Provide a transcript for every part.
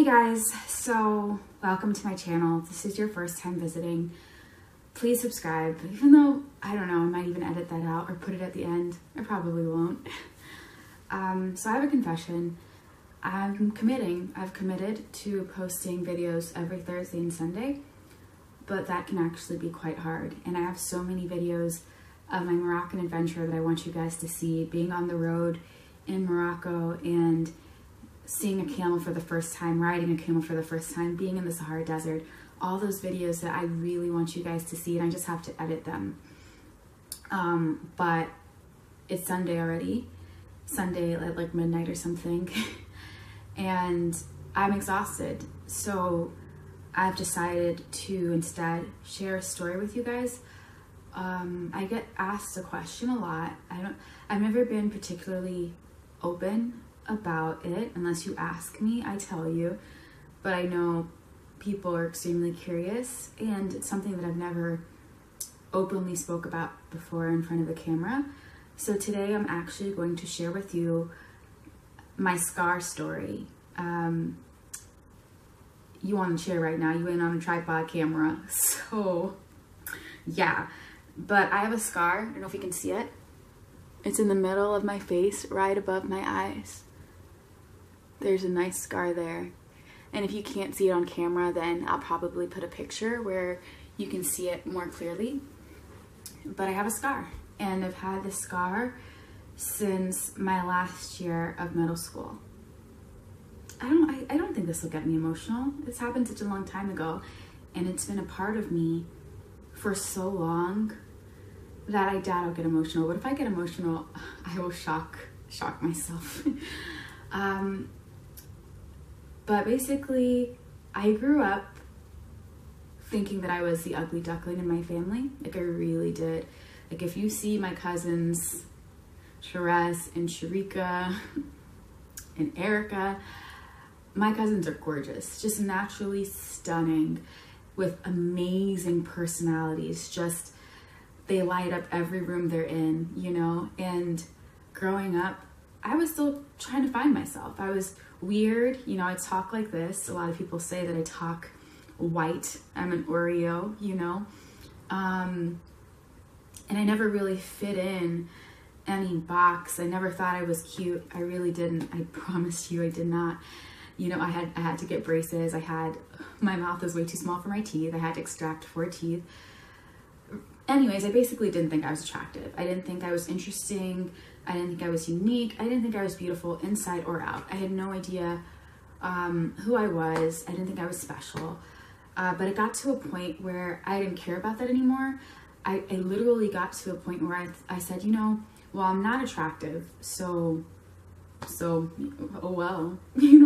Hey guys, so welcome to my channel. If this is your first time visiting, please subscribe, even though, I don't know, I might even edit that out or put it at the end. I probably won't. So I have a confession. I've committed to posting videos every Thursday and Sunday, but that can actually be quite hard. And I have so many videos of my Moroccan adventure that I want you guys to see, being on the road in Morocco and seeing a camel for the first time, riding a camel for the first time, being in the Sahara Desert, all those videos that I really want you guys to see, and I just have to edit them. But it's Sunday already, Sunday at like midnight or something, and I'm exhausted. So I've decided to instead share a story with you guys. I get asked a question a lot. I've never been particularly open about it. Unless you ask me, I tell you, but I know people are extremely curious, and it's something that I've never openly spoke about before in front of the camera. So today I'm actually going to share with you my scar story. You on the chair right now, you ain't on a tripod camera, so yeah. But I have a scar. I don't know if you can see it. It's in the middle of my face, right above my eyes. There's a nice scar there. And if you can't see it on camera, then I'll probably put a picture where you can see it more clearly. But I have a scar, and I've had this scar since my last year of middle school. I don't think this will get me emotional. It's happened such a long time ago, and it's been a part of me for so long that I doubt I'll get emotional. But if I get emotional, I will shock myself. But basically, I grew up thinking that I was the ugly duckling in my family. Like, I really did. Like, if you see my cousins, Sherez and Sharika and Erica, my cousins are gorgeous, just naturally stunning, with amazing personalities. Just, they light up every room they're in, you know? And growing up, I was still trying to find myself. I was weird, you know, I talk like this. A lot of people say that I talk white. I'm an Oreo, you know? And I never really fit in any box. I never thought I was cute. I really didn't. I promise you I did not. You know, I had to get braces. My mouth was way too small for my teeth. I had to extract 4 teeth. Anyways, I basically didn't think I was attractive. I didn't think I was interesting. I didn't think I was unique. I didn't think I was beautiful inside or out. I had no idea who I was. I didn't think I was special. But it got to a point where I didn't care about that anymore. I literally got to a point where I said, you know, well, I'm not attractive, so oh well, you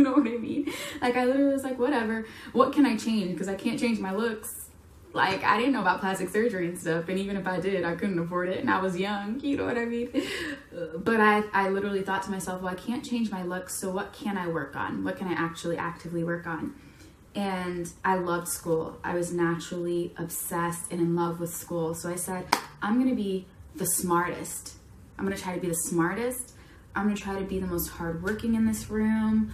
know what I mean? Like, I literally was like, whatever, what can I change? Because I can't change my looks. Like, I didn't know about plastic surgery and stuff, and even if I did, I couldn't afford it, and I was young, you know what I mean? But I literally thought to myself, well, I can't change my looks, so what can I work on? What can I actually actively work on? And I loved school. I was naturally obsessed and in love with school. So I said, I'm gonna be the smartest. I'm gonna try to be the smartest. I'm gonna try to be the most hardworking in this room.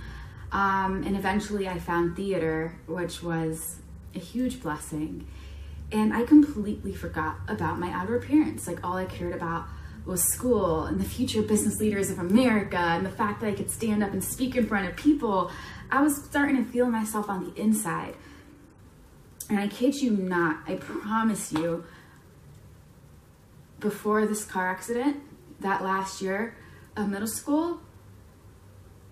And eventually I found theater, which was a huge blessing. And I completely forgot about my outer appearance. Like, all I cared about was school and the future business leaders of America and the fact that I could stand up and speak in front of people. I was starting to feel myself on the inside. And I kid you not, I promise you, before this car accident, that last year of middle school,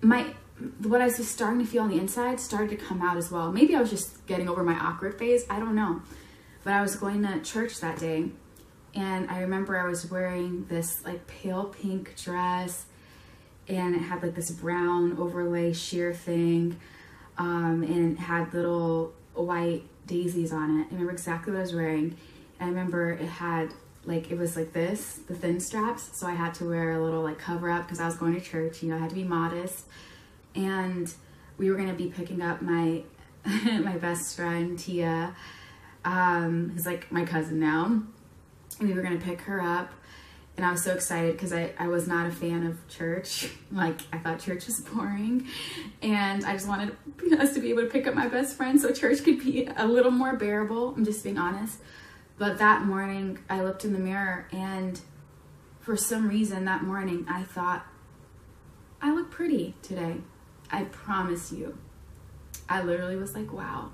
what I was just starting to feel on the inside started to come out as well. Maybe I was just getting over my awkward phase, I don't know. But I was going to church that day, and I remember I was wearing this like pale pink dress, and it had like this brown overlay sheer thing, and it had little white daisies on it. I remember exactly what I was wearing. And I remember it had like, it was like this, the thin straps, so I had to wear a little like cover up because I was going to church, you know, I had to be modest. And we were going to be picking up my my best friend Tia, who's like my cousin now, and we were going to pick her up, And I was so excited because I was not a fan of church. Like, I thought church was boring. And I just wanted us to be able to pick up my best friend so church could be a little more bearable. I'm just being honest. But that morning, I looked in the mirror, and for some reason that morning, I thought, I look pretty today. I promise you. I literally was like, wow,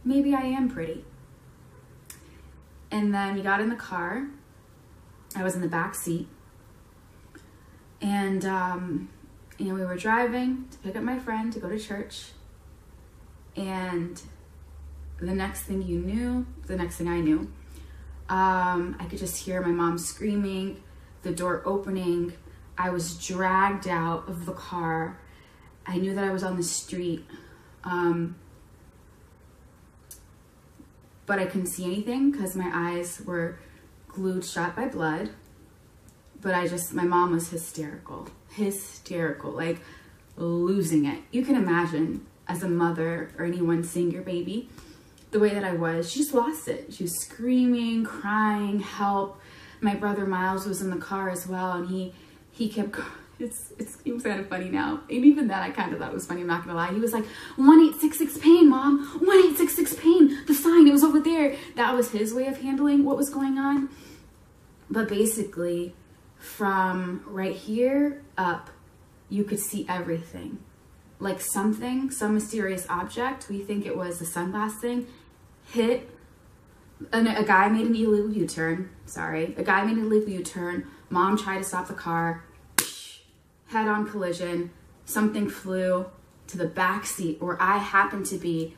maybe I am pretty. And then we got in the car. I was in the back seat. And, we were driving to pick up my friend to go to church. And the next thing I knew, I could just hear my mom screaming, the door opening. I was dragged out of the car. I knew that I was on the street. But I couldn't see anything because my eyes were glued shut by blood. But my mom was hysterical, like losing it. You can imagine as a mother or anyone seeing your baby, the way that I was, she just lost it. She was screaming, crying, help. My brother Miles was in the car as well, and he kept, it's kind of funny now. And even then, I kind of thought it was funny, I'm not gonna lie. He was like, 1866 pain, Mom, 1866 pain, the sign, it was over there. That was his way of handling what was going on. But basically, from right here up, you could see everything. Like some mysterious object, we think it was the sunglass thing, hit, and a guy made an illegal U-turn, a guy made an illegal U-turn, Mom tried to stop the car, head-on collision, something flew to the back seat where I happened to be,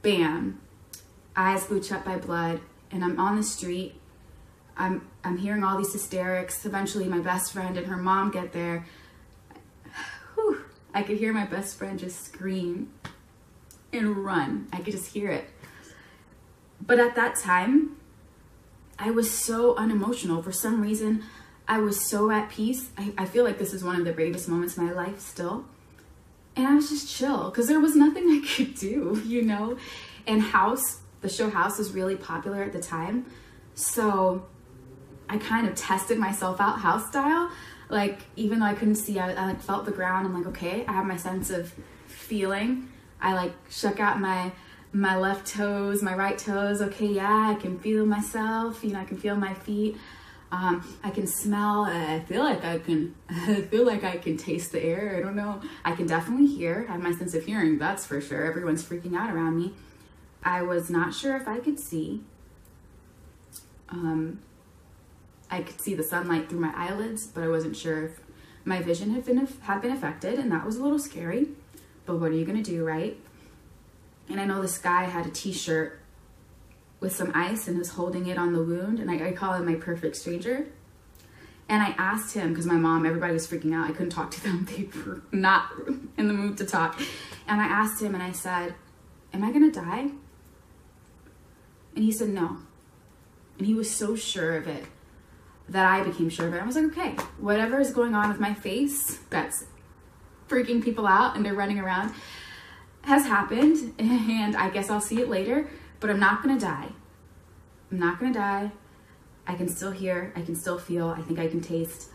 bam, eyes glued shut by blood, and I'm on the street. I'm hearing all these hysterics. Eventually my best friend and her mom get there. Whew. I could hear my best friend just scream and run. I could just hear it. But at that time, I was so unemotional. For some reason, I was so at peace. I feel like this is one of the bravest moments of my life still. And I was just chill because there was nothing I could do, you know? And the show House was really popular at the time. So I kind of tested myself out house style. Like, even though I couldn't see, I like felt the ground. I'm like, okay, I have my sense of feeling. I like shook out my left toes, my right toes. Okay, yeah, I can feel myself. You know, I can feel my feet. I can smell. I feel like I can taste the air. I don't know. I can definitely hear. I have my sense of hearing, that's for sure. Everyone's freaking out around me. I was not sure if I could see. I could see the sunlight through my eyelids, but I wasn't sure if my vision had been affected, and that was a little scary. But what are you gonna do, right? And I know this guy had a t-shirt with some ice and was holding it on the wound, and I call him my perfect stranger. And I asked him, because my mom, everybody was freaking out, I couldn't talk to them, they were not in the mood to talk. And I asked him and I said, am I gonna die? And he said no. And he was so sure of it that I became sure of it. I was like, okay, whatever is going on with my face that's freaking people out and they're running around has happened, and I guess I'll see it later, but I'm not gonna die. I'm not gonna die. I can still hear, I can still feel, I think I can taste,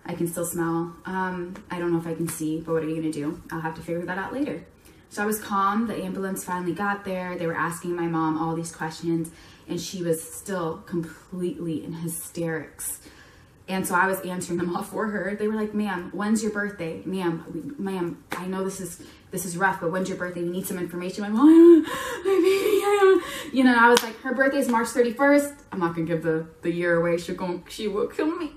I can still smell. I don't know if I can see, but what are you gonna do? I'll have to figure that out later. So I was calm. The ambulance finally got there. They were asking my mom all these questions, and she was still completely in hysterics. And so I was answering them all for her. They were like, ma'am, when's your birthday? Ma'am, I know this is rough, but when's your birthday? We need some information. My mom, you know, I was like, her birthday's March 31st. I'm not gonna give the year away. She will kill me.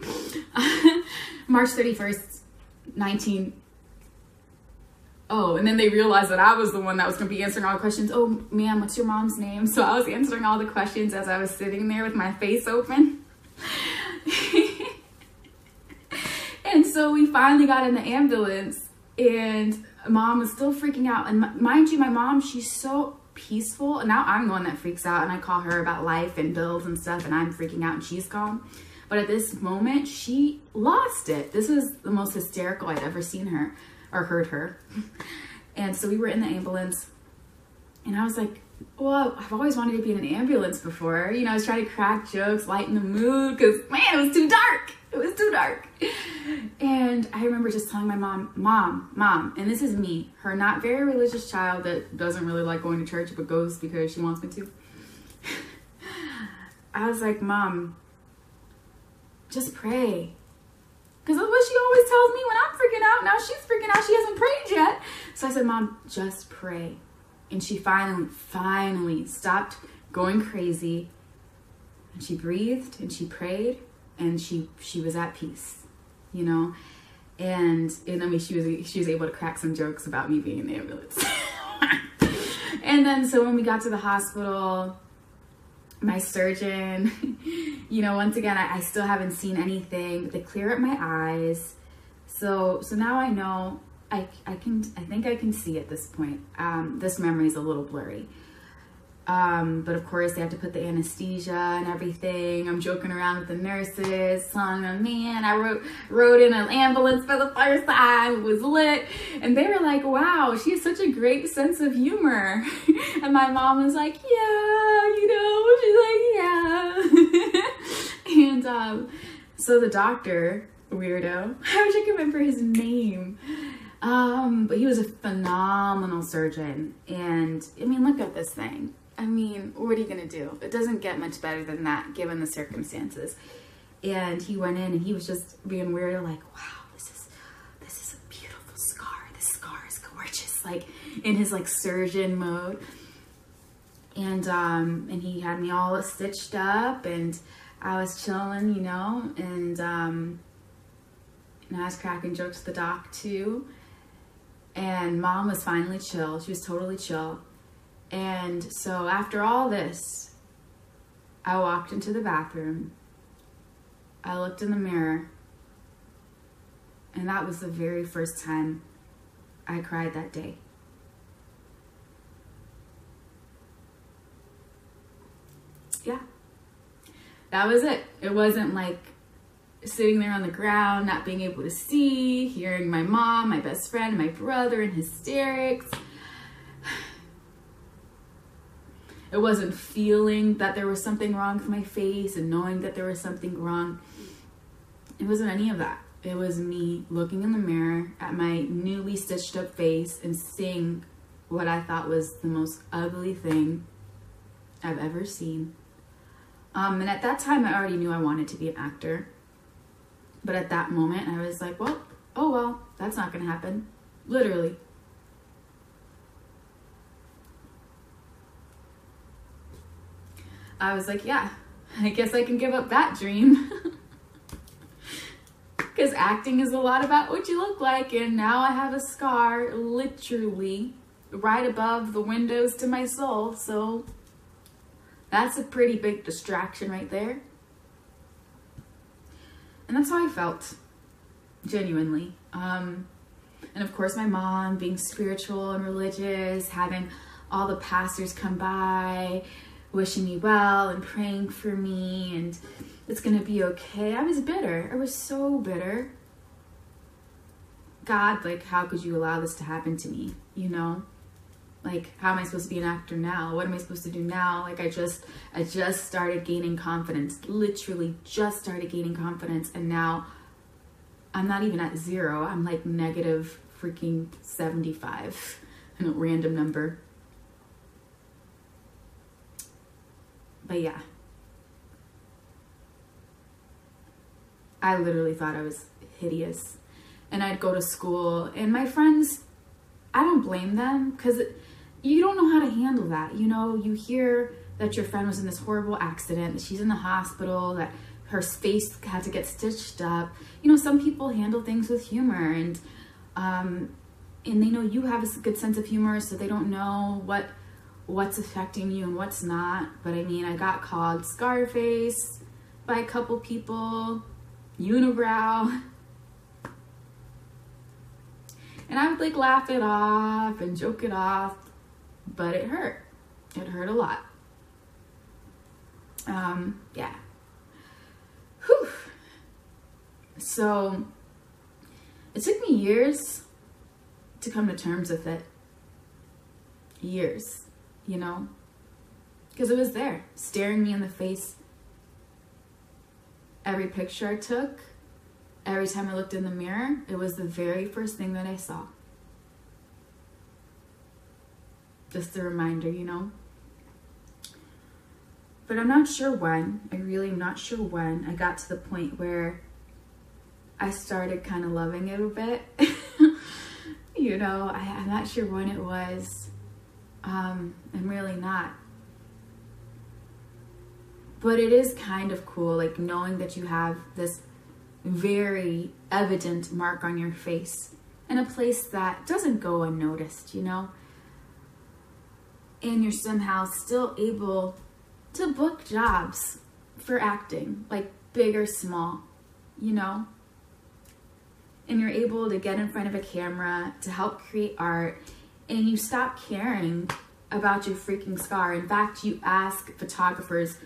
March 31st, Oh, and then they realized that I was the one that was going to be answering all the questions. Oh, ma'am, what's your mom's name? So I was answering all the questions as I was sitting there with my face open. And so we finally got in the ambulance, and mom was still freaking out. And mind you, my mom, she's so peaceful. And now I'm the one that freaks out, and I call her about life and bills and stuff, and I'm freaking out and she's calm. But at this moment, she lost it. This is the most hysterical I'd ever seen her or heard her. And so we were in the ambulance, and I was like, Well, I've always wanted to be in an ambulance before. You know, I was trying to crack jokes, lighten the mood, because, man, it was too dark. It was too dark. And I remember just telling my mom, and this is me, her not very religious child that doesn't really like going to church, but goes because she wants me to. I was like, Mom, just pray. Because that's what she always tells me when I'm freaking out. Now she's freaking out. She hasn't prayed yet. So I said, Mom, just pray. And she finally stopped going crazy. And she breathed and she prayed and she was at peace, you know? And then she was able to crack some jokes about me being in the ambulance. And then so when we got to the hospital, my surgeon, you know, once again, I still haven't seen anything, but they clear up my eyes. So now I know I think I can see at this point. This memory is a little blurry. But of course they have to put the anesthesia and everything. I'm joking around with the nurses, telling them, man, I rode in an ambulance for the first time. It was lit. And they were like, wow, she has such a great sense of humor. And my mom was like, yeah, you know, she's like, yeah. And so the doctor, weirdo, I wish I could remember his name. But he was a phenomenal surgeon. And I mean, look at this thing. I mean, what are you gonna do? It doesn't get much better than that given the circumstances. And he went in and he was just being weird, like, wow, this is a beautiful scar. This scar is gorgeous, like in his like surgeon mode. And he had me all stitched up and I was chilling, you know, and I was cracking jokes with the doc too. And Mom was finally chill. She was totally chill. And so after all this, I walked into the bathroom. I looked in the mirror. And that was the very first time I cried that day. Yeah. That was it. It wasn't like sitting there on the ground, not being able to see, hearing my mom, my best friend, my brother in hysterics. It wasn't feeling that there was something wrong with my face and knowing that there was something wrong. It wasn't any of that. It was me looking in the mirror at my newly stitched up face and seeing what I thought was the most ugly thing I've ever seen. And at that time, I already knew I wanted to be an actor. But at that moment, I was like, well, oh well, that's not gonna happen. Literally. I was like, yeah, I guess I can give up that dream. Because acting is a lot about what you look like. And now I have a scar literally right above the windows to my soul. So that's a pretty big distraction right there. And that's how I felt, genuinely. And of course, my mom being spiritual and religious, having all the pastors come by, wishing me well and praying for me, and it's gonna be okay. I was bitter. I was so bitter. God, like, how could you allow this to happen to me? You know? Like, how am I supposed to be an actor now? What am I supposed to do now? Like, I just started gaining confidence, literally just started gaining confidence. And now I'm not even at 0. I'm like negative freaking 75, a random number. But yeah, I literally thought I was hideous. And I'd go to school and my friends, I don't blame them because you don't know how to handle that. You know, you hear that your friend was in this horrible accident, that she's in the hospital, that her face had to get stitched up. You know, some people handle things with humor and they know you have a good sense of humor, so they don't know what's affecting you and what's not. But I mean, I got called Scarface by a couple people, unibrow. And I would like laugh it off and joke it off, but it hurt. It hurt a lot. Yeah. Whew. So it took me years to come to terms with it. Years, you know? because it was there, staring me in the face. Every picture I took, every time I looked in the mirror, it was the very first thing that I saw. Just a reminder, you know? But I'm not sure when, I really am not sure when I got to the point where I started kind of loving it a bit. You know, I'm not sure when it was. I'm really not. But it is kind of cool, like knowing that you have this very evident mark on your face in a place that doesn't go unnoticed, you know? And you're somehow still able to book jobs for acting, like big or small, you know? And you're able to get in front of a camera to help create art, and you stop caring about your freaking scar. In fact, you ask photographers,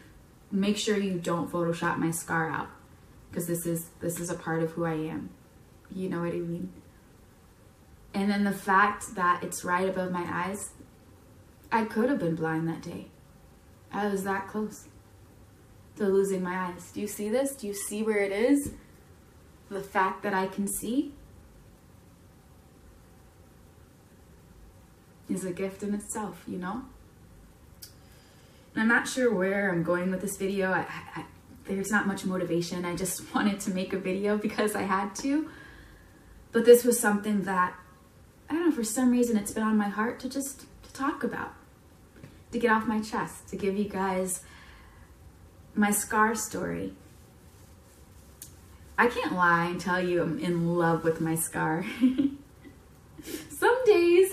make sure you don't Photoshop my scar out, because this is a part of who I am. You know what I mean? And then the fact that it's right above my eyes, I could have been blind that day. I was that close to losing my eyes. Do you see this? Do you see where it is? The fact that I can see is a gift in itself, you know? And I'm not sure where I'm going with this video. There's not much motivation. I just wanted to make a video because I had to. But this was something that, I don't know, for some reason it's been on my heart to talk about, to get off my chest, to give you guys my scar story. I can't lie and tell you I'm in love with my scar. Some days,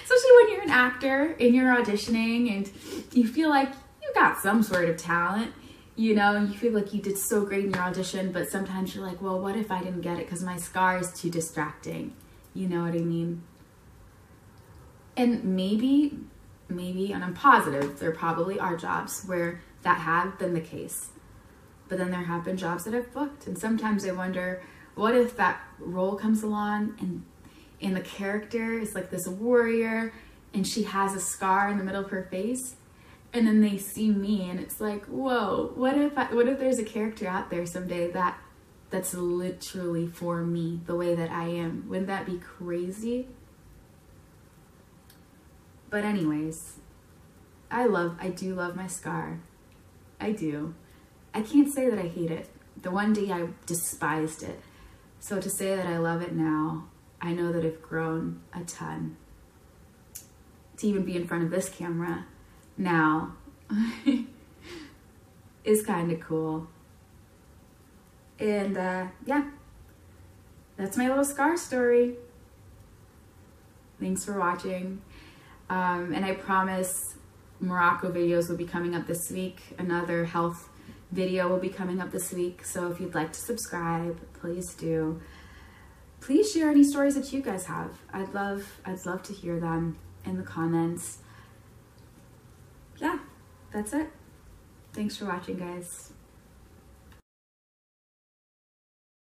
especially when you're an actor and you're auditioning and you feel like you got some sort of talent, you know, and you feel like you did so great in your audition, but sometimes you're like, well, what if I didn't get it because my scar is too distracting? You know what I mean? And maybe, and I'm positive there probably are jobs where that have been the case. But then there have been jobs that I've booked. And sometimes I wonder, what if that role comes along and the character is like this warrior and she has a scar in the middle of her face, and then they see me and it's like, whoa, what if there's a character out there someday that's literally for me, the way that I am? Wouldn't that be crazy? But anyways, I do love my scar. I do. I can't say that I hate it. The one day I despised it. So to say that I love it now, I know that I've grown a ton. To even be in front of this camera now is kind of cool. And yeah, that's my little scar story. Thanks for watching. And I promise Morocco videos will be coming up this week. Another health video will be coming up this week. So if you'd like to subscribe, please do. Please share any stories that you guys have. I'd love to hear them in the comments. Yeah, that's it. Thanks for watching, guys.